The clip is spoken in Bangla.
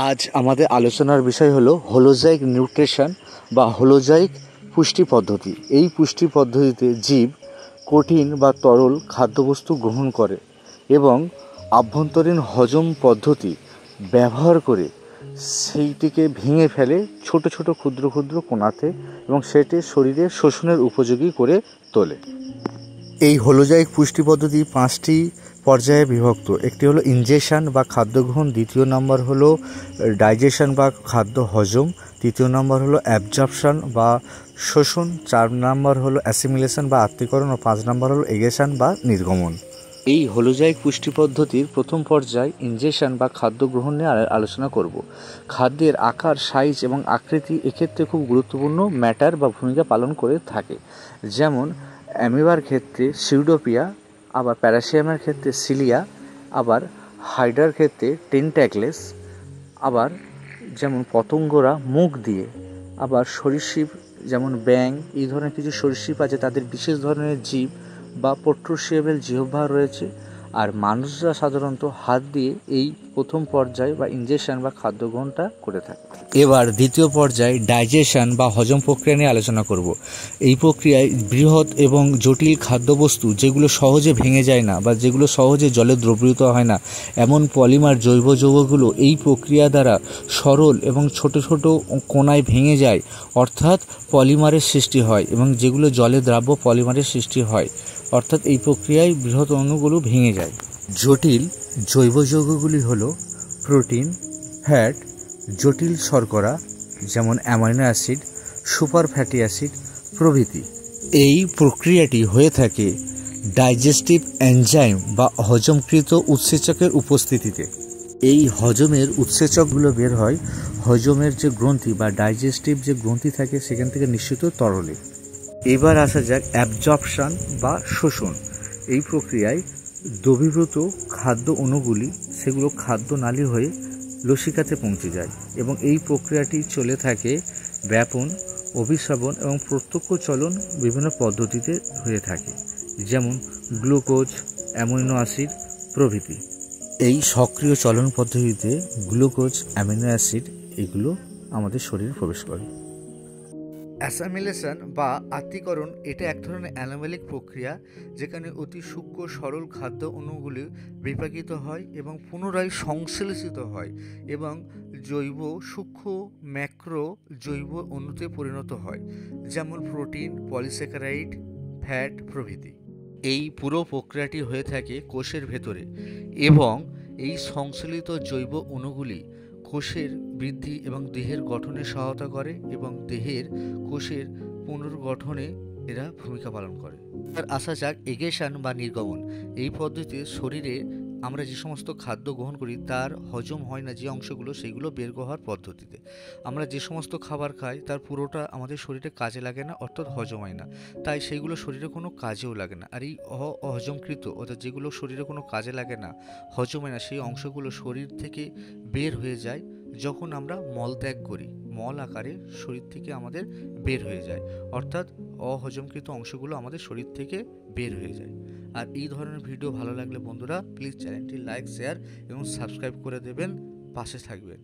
আজ আমাদের আলোচনার বিষয় হলো হোলোজাইক নিউট্রিশন বা হোলোজাইক পুষ্টি পদ্ধতি। এই পুষ্টি পদ্ধতিতে জীব কঠিন বা তরল খাদ্যবস্তু গ্রহণ করে এবং আভ্যন্তরীণ হজম পদ্ধতি ব্যবহার করে সেইটিকে ভেঙে ফেলে ছোট ছোট ক্ষুদ্র ক্ষুদ্র কণাতে এবং সেটি শরীরের শোষণের উপযোগী করে তোলে। এই হোলোজাইক পুষ্টি পদ্ধতি 5টি পর্যায়ে বিভক্ত। একটি হলো ইনজেকশন বা খাদ্য গ্রহণ, দ্বিতীয় নম্বর হলো ডাইজেশন বা খাদ্য হজম, তৃতীয় নম্বর হলো অ্যাবজর্পশন বা শোষণ, 4 নম্বর হলো অ্যাসিমিলেশন বা আত্তীকরণ ও 5 নম্বর হলো এগেশন বা নির্গমন। এই হোলোজাইক পুষ্টি পদ্ধতির প্রথম পর্যায় ইনজেকশন বা খাদ্য গ্রহণ নিয়ে আলোচনা করব। খাদ্যের আকার, সাইজ এবং আকৃতি এক্ষেত্রে খুব গুরুত্বপূর্ণ ম্যাটার বা ভূমিকা পালন করে থাকে। যেমন অ্যামিবার ক্ষেত্রে সিউডোপিয়া, আবার প্যারাসিয়ামের ক্ষেত্রে সিলিয়া, আবার হাইড্রার ক্ষেত্রে টেন্ট্যাকলেস, আবার যেমন পতঙ্গরা মুখ দিয়ে, আবার সরীসৃপ যেমন ব্যাঙ, এই ধরনের কিছু সরীসৃপ আছে, তাদের বিশেষ ধরনের জীব বা প্রোট্রুসিয়েবল জিহ্বা রয়েছে। আর মানুষরা সাধারণত হাত দিয়ে এই প্রথম পর্যায় বা ইনজেকশন বা খাদ্য গ্রহণটা করে থাকে। এবার দ্বিতীয় পর্যায়ে ডাইজেশন বা হজম প্রক্রিয়া নিয়ে আলোচনা করব। এই প্রক্রিয়ায় বৃহৎ এবং জটিল খাদ্যবস্তু যেগুলো সহজে ভেঙে যায় না বা যেগুলো সহজে জলে দ্রবীভূত হয় না, এমন পলিমার জৈব যৌগগুলো এই প্রক্রিয়া দ্বারা সরল এবং ছোট ছোট কণায় ভেঙে যায়, অর্থাৎ পলিমারের সৃষ্টি হয়, এবং যেগুলো জলে দ্রাব্য পলিমারের সৃষ্টি হয়, অর্থাৎ এই প্রক্রিয়ায় বৃহৎ অণুগুলো ভেঙে যায়। জটিল জৈব যৌগগুলি হলো প্রোটিন, ফ্যাট, জটিল শর্করা যেমন amino acid, super fatty acid প্রভৃতি। এই প্রক্রিয়াটি হয়ে থাকে ডাইজেস্টিভ এনজাইম বা হজমকৃত উৎসেচকের উপস্থিতিতে। এই হজমের উৎসেচকগুলো বের হয় হজমের যে গ্রন্থি বা ডাইজেস্টিভ যে গ্রন্থি থাকে সেখান থেকে নিঃসৃত তরলে। এবার আসা যাক অ্যাবজর্পশন বা শোষণ। এই প্রক্রিয়ায় দ্রবীভূত খাদ্য অণুগুলি সেগুলো খাদ্য নালী হয়ে লসিকাতে পৌঁছে যায় এবং এই প্রক্রিয়াটি চলে থাকে ব্যাপন, অভিস্রাবণ এবং প্রত্যক্ষ চলন বিভিন্ন পদ্ধতিতে হয়ে থাকে, যেমন গ্লুকোজ, অ্যামিনো অ্যাসিড প্রভৃতি। এই সক্রিয় চলন পদ্ধতিতে গ্লুকোজ, অ্যামিনো অ্যাসিড এগুলো আমাদের শরীরে প্রবেশ করে। অ্যাসামিলেশন বা আত্তীকরণ এটা এক ধরনের অ্যানোমেলিক প্রক্রিয়া যেখানে অতি সূক্ষ্ম সরল খাদ্য অণুগুলি বিপাকিত হয় এবং পুনরায় সংশ্লেষিত হয় এবং জৈব সূক্ষ্ম ম্যাক্রো জৈব অণুতে পরিণত হয়, যেমন প্রোটিন, পলিস্যাকারাইড, ফ্যাট প্রভৃতি। এই পুরো প্রক্রিয়াটি হয়ে থাকে কোষের ভেতরে এবং এই সংশ্লেষিত জৈব অণুগুলি কোষের বৃদ্ধি এবং দেহের গঠনে সহায়তা করে এবং দেহের কোষের পুনর্গঠনে এরা ভূমিকা পালন করে। আর আসা যাক এগেশন বা নির্গমন। এই পদ্ধতিতে শরীরে আমরা যে সমস্ত খাদ্য গ্রহণ করি তার হজম হয় না যে অংশগুলো, সেগুলো বের হওয়ার পদ্ধতিতে। আমরা যে সমস্ত খাবার খাই তার পুরোটা আমাদের শরীরে কাজে লাগে না, অর্থাৎ হজম হয় না, তাই সেইগুলো শরীরে কোনো কাজেও লাগে না। আর এই অহজমকৃত অর্থাৎ যেগুলো শরীরে কোনো কাজে লাগে না, হজম হয় না, সেই অংশগুলো শরীর থেকে বের হয়ে যায় যখন আমরা মল ত্যাগ করি। মল আকারে শরীর থেকে আমাদের বের হয়ে যায়, অর্থাৎ অহজমকৃত অংশগুলো আমাদের শরীর থেকে বের হয়ে যায়। আর এই ধরনের ভিডিও ভালো লাগলে বন্ধুরা প্লিজ চ্যানেলটি লাইক, শেয়ার এবং সাবস্ক্রাইব করে দেবেন, পাশে থাকবেন।